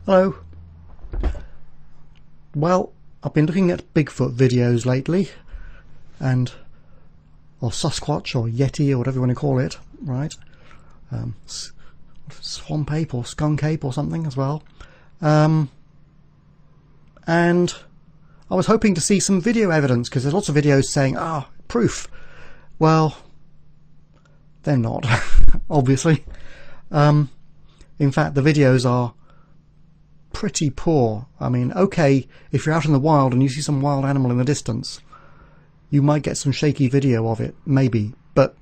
Hello. Well, I've been looking at Bigfoot videos lately, or Sasquatch or Yeti or whatever you want to call it, right? Swamp Ape or Skunk Ape or something as well. And I was hoping to see some video evidence, because there's lots of videos saying, proof. Well, they're not, obviously. In fact, the videos are pretty poor. I mean, okay, if you're out in the wild and you see some wild animal in the distance, you might get some shaky video of it, maybe, but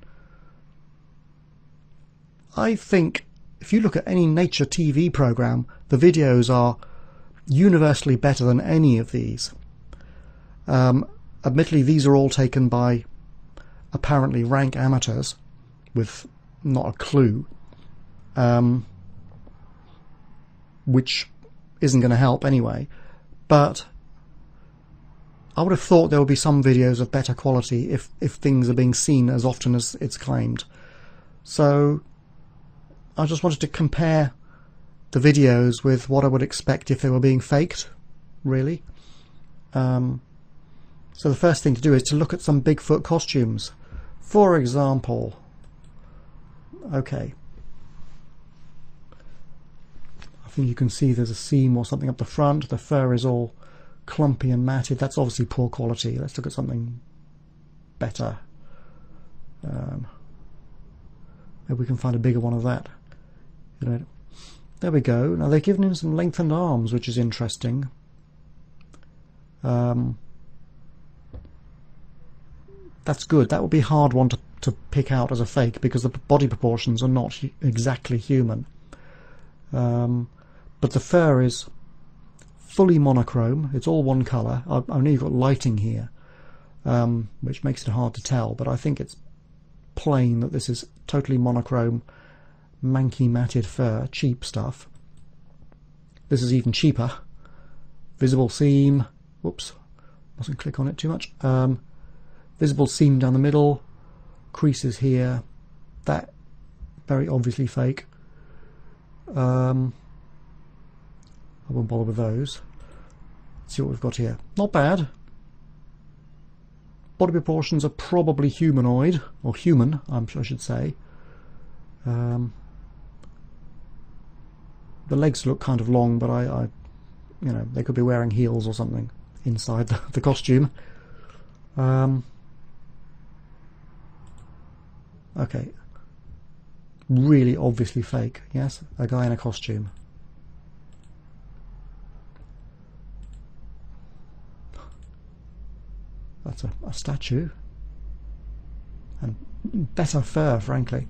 I think if you look at any nature TV program, the videos are universally better than any of these. Admittedly, these are all taken by apparently rank amateurs with not a clue, which isn't going to help anyway, but I would have thought there would be some videos of better quality if things are being seen as often as it's claimed. So I just wanted to compare the videos with what I would expect if they were being faked, really. So the first thing to do is to look at some Bigfoot costumes. For example, okay, I think you can see there's a seam or something up the front. The fur is all clumpy and matted. That's obviously poor quality. Let's look at something better. Maybe we can find a bigger one of that. There we go. Now they've given him some lengthened arms, which is interesting. That's good. That would be a hard one to pick out as a fake, because the body proportions are not exactly human. But the fur is fully monochrome. It's all one colour. I know you've got lighting here, which makes it hard to tell, but I think it's plain that this is totally monochrome, manky matted fur, cheap stuff. This is even cheaper. Visible seam. Whoops, mustn't click on it too much. Visible seam down the middle, creases here. That very obviously fake. I won't bother with those. Let's see what we've got here. Not bad. Body proportions are probably humanoid, or human, I should say. The legs look kind of long, but you know, they could be wearing heels or something inside the costume. Okay, really obviously fake. Yes, a guy in a costume. That's a statue, and better fur, frankly.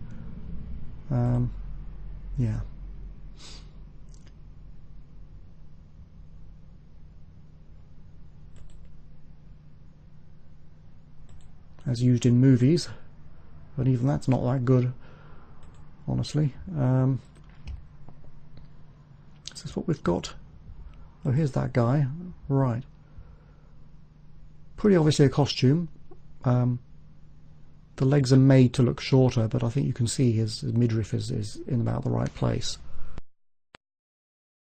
Yeah. As used in movies, but even that's not that good, honestly. Is this what we've got? Oh, here's that guy. Right. Pretty obviously a costume. The legs are made to look shorter, but I think you can see his midriff is in about the right place.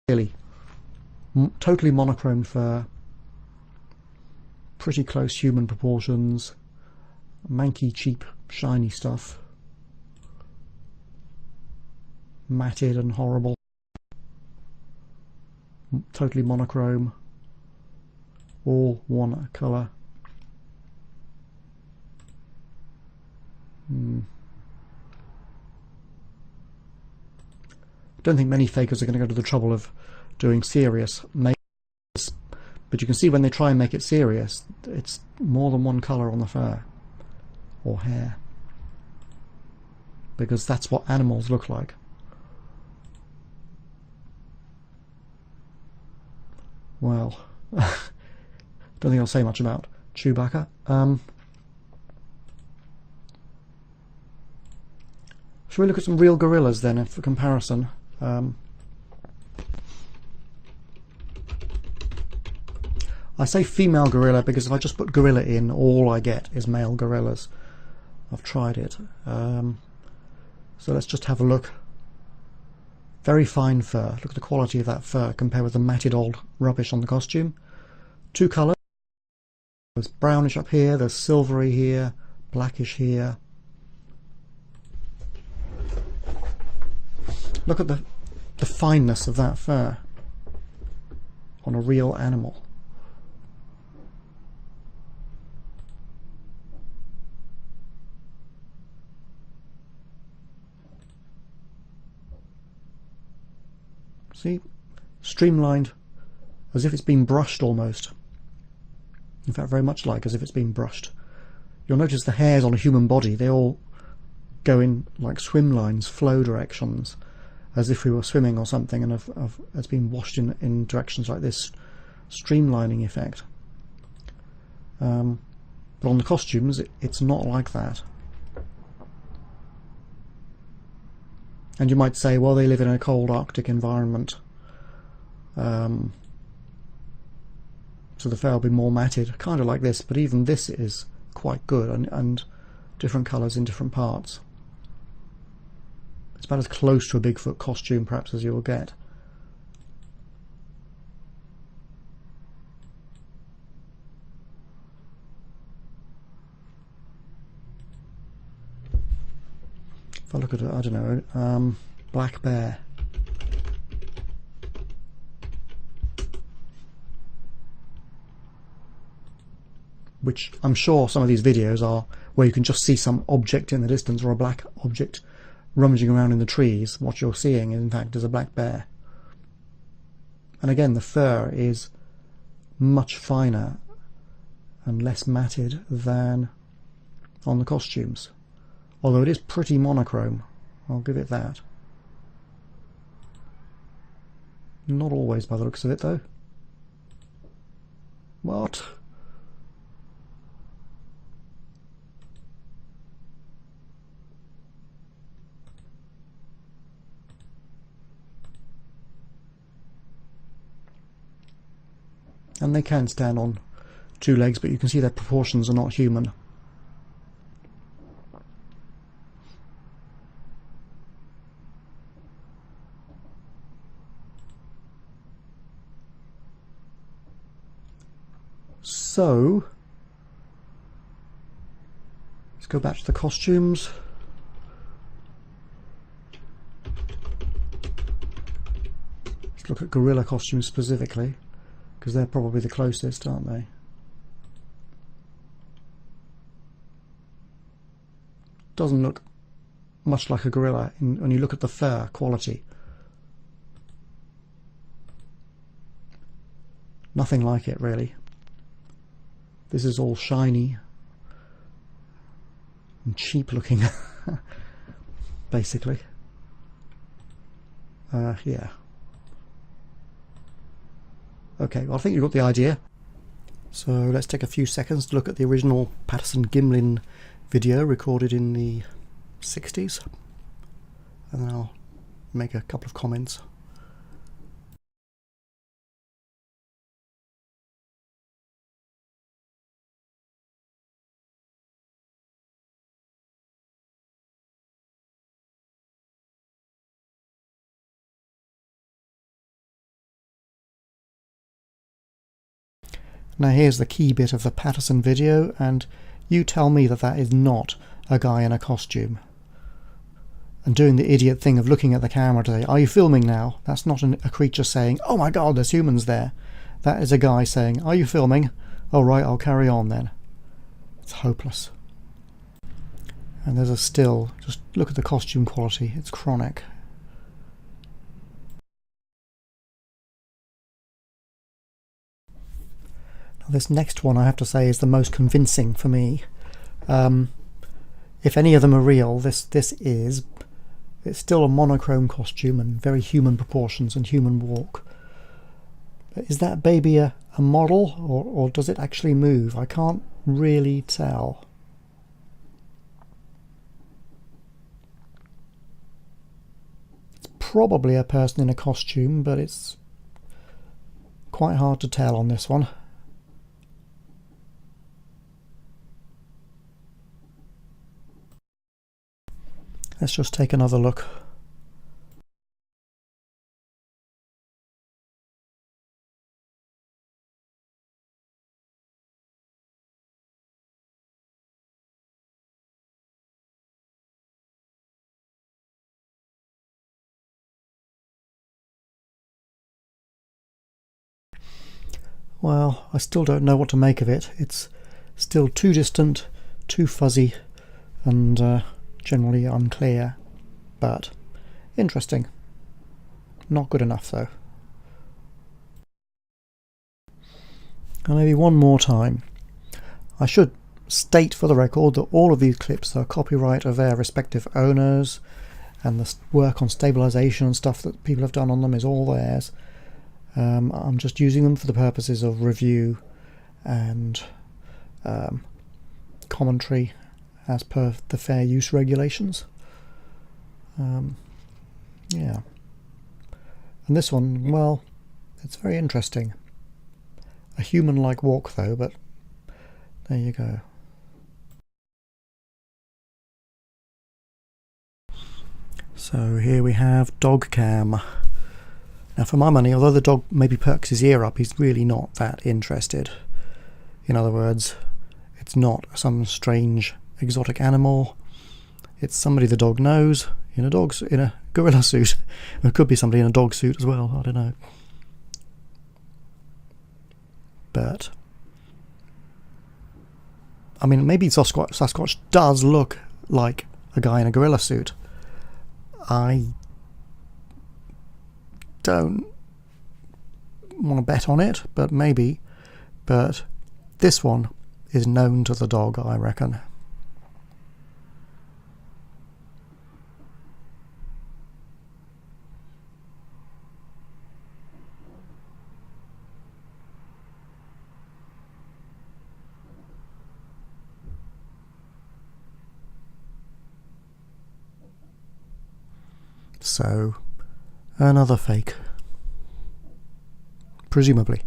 Really, totally monochrome fur, pretty close human proportions, manky, cheap, shiny stuff, matted and horrible, totally monochrome, all one colour. Don't think many fakers are going to go to the trouble of doing serious makeups, but you can see when they try and make it serious, it's more than one colour on the fur or hair, because that's what animals look like. Well, don't think I'll say much about Chewbacca. Shall we look at some real gorillas then for comparison? I say female gorilla because if I just put gorilla in, all I get is male gorillas. I've tried it. So let's just have a look. Very fine fur. Look at the quality of that fur compared with the matted old rubbish on the costume. Two colours. There's brownish up here, there's silvery here, blackish here. Look at the fineness of that fur on a real animal. See? Streamlined, as if it's been brushed almost. In fact, very much like as if it's been brushed. You'll notice the hairs on a human body, they all go in like swim lines, flow directions, as if we were swimming or something, and it's been washed in directions like this, streamlining effect. But on the costumes, it's not like that. And you might say, well, they live in a cold Arctic environment, so the fur will be more matted, kind of like this, but even this is quite good, and different colours in different parts. It's about as close to a Bigfoot costume perhaps as you will get. If I look at, I don't know, black bear. Which I'm sure some of these videos are where you can just see some object in the distance, or a black object rummaging around in the trees. What you're seeing, in fact, is a black bear. And again, the fur is much finer and less matted than on the costumes. Although it is pretty monochrome, I'll give it that. Not always by the looks of it, though. What? And they can stand on two legs, but you can see their proportions are not human. So, let's go back to the costumes. Let's look at gorilla costumes specifically, because they're probably the closest, aren't they? Doesn't look much like a gorilla when you look at the fur quality. Nothing like it, really. This is all shiny and cheap looking, basically. Yeah. Okay, well, I think you've got the idea. So let's take a few seconds to look at the original Patterson-Gimlin video recorded in the 60s, and then I'll make a couple of comments. Now here's the key bit of the Patterson video, and you tell me that that is not a guy in a costume. And doing the idiot thing of looking at the camera to say, are you filming now? That's not a creature saying, oh my god, there's humans there. That is a guy saying, are you filming? Oh right, I'll carry on then. It's hopeless. And there's a still, just look at the costume quality, it's chronic. This next one, I have to say, is the most convincing for me. If any of them are real, it's still a monochrome costume and very human proportions and human walk. But is that baby a model, or does it actually move? I can't really tell. It's probably a person in a costume, but it's quite hard to tell on this one. Let's just take another look. Well, I still don't know what to make of it. It's still too distant, too fuzzy, and generally unclear, but interesting. Not good enough though. And maybe one more time. I should state for the record that all of these clips are copyright of their respective owners, and the work on stabilisation and stuff that people have done on them is all theirs. I'm just using them for the purposes of review and commentary as per the fair use regulations. Yeah. And this one, well, it's very interesting. A human-like walk though, but there you go. So here we have dog cam. Now for my money, although the dog maybe perks his ear up, he's really not that interested. In other words, it's not some strange exotic animal. It's somebody the dog knows in a gorilla suit. It could be somebody in a dog suit as well, I don't know. But I mean, maybe Sasquatch does look like a guy in a gorilla suit. I don't want to bet on it, but maybe. But this one is known to the dog, I reckon. So, another fake. Presumably.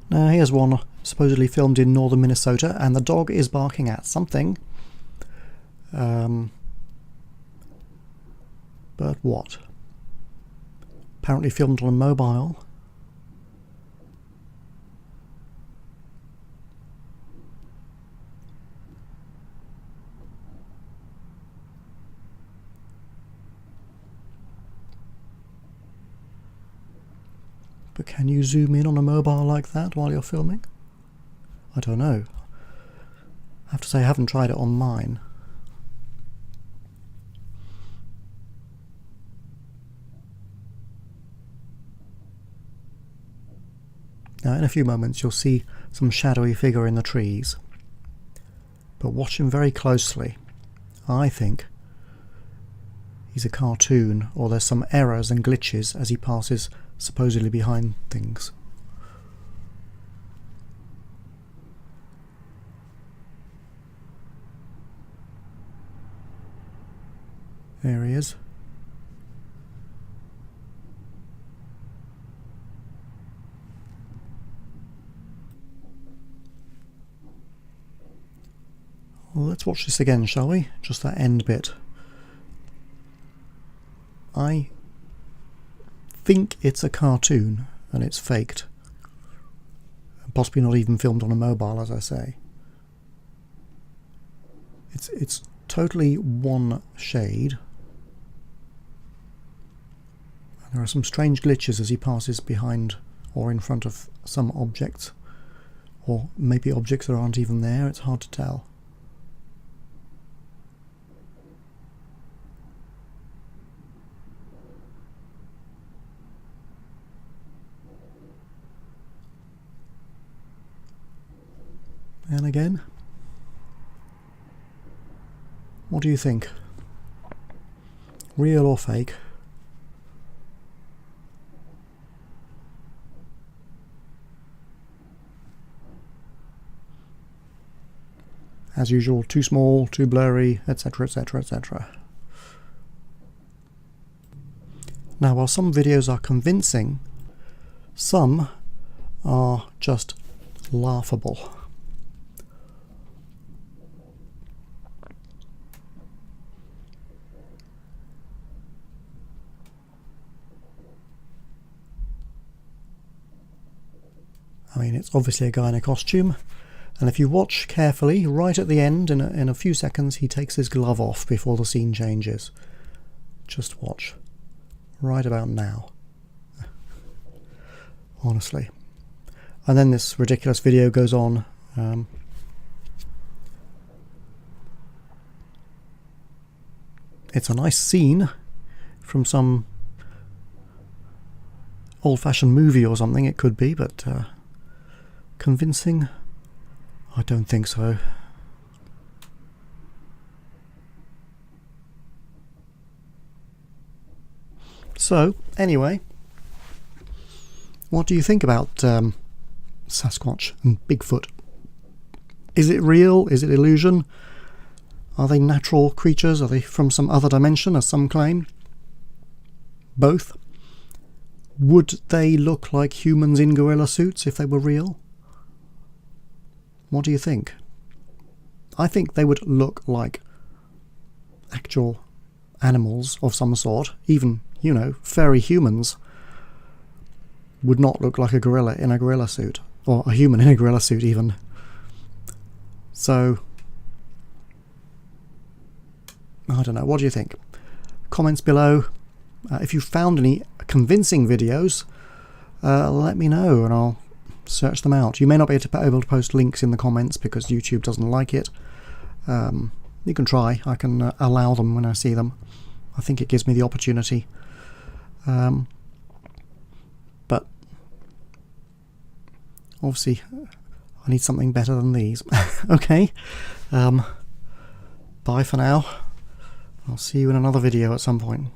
Now here's one supposedly filmed in northern Minnesota, and the dog is barking at something. But what? Apparently filmed on a mobile. But can you zoom in on a mobile like that while you're filming? I don't know. I have to say I haven't tried it on mine. Now in a few moments you'll see some shadowy figure in the trees. But watch him very closely. I think he's a cartoon, or there's some errors and glitches as he passes supposedly behind things. There he is. Well, let's watch this again, shall we? Just that end bit. I think it's a cartoon and it's faked, possibly not even filmed on a mobile, as I say. It's totally one shade. There are some strange glitches as he passes behind or in front of some objects, or maybe objects that aren't even there. It's hard to tell. And again, what do you think? Real or fake? As usual, too small, too blurry, etc, etc, etc. Now, while some videos are convincing, some are just laughable. I mean, it's obviously a guy in a costume, and if you watch carefully, right at the end, in a few seconds, he takes his glove off before the scene changes. Just watch. right about now. Honestly. And then this ridiculous video goes on. It's a nice scene from some old-fashioned movie or something, it could be, but convincing? I don't think so. So, anyway, what do you think about Sasquatch and Bigfoot? Is it real? Is it illusion? Are they natural creatures? Are they from some other dimension, as some claim? Both? Would they look like humans in gorilla suits if they were real? What do you think? I think they would look like actual animals of some sort. Even, you know, furry humans would not look like a gorilla in a gorilla suit, or a human in a gorilla suit even. So, I don't know, what do you think? Comments below. If you found any convincing videos, let me know and I'll search them out. You may not be able to post links in the comments because YouTube doesn't like it. You can try. I can allow them when I see them. I think it gives me the opportunity. But obviously I need something better than these. Okay. Bye for now. I'll see you in another video at some point.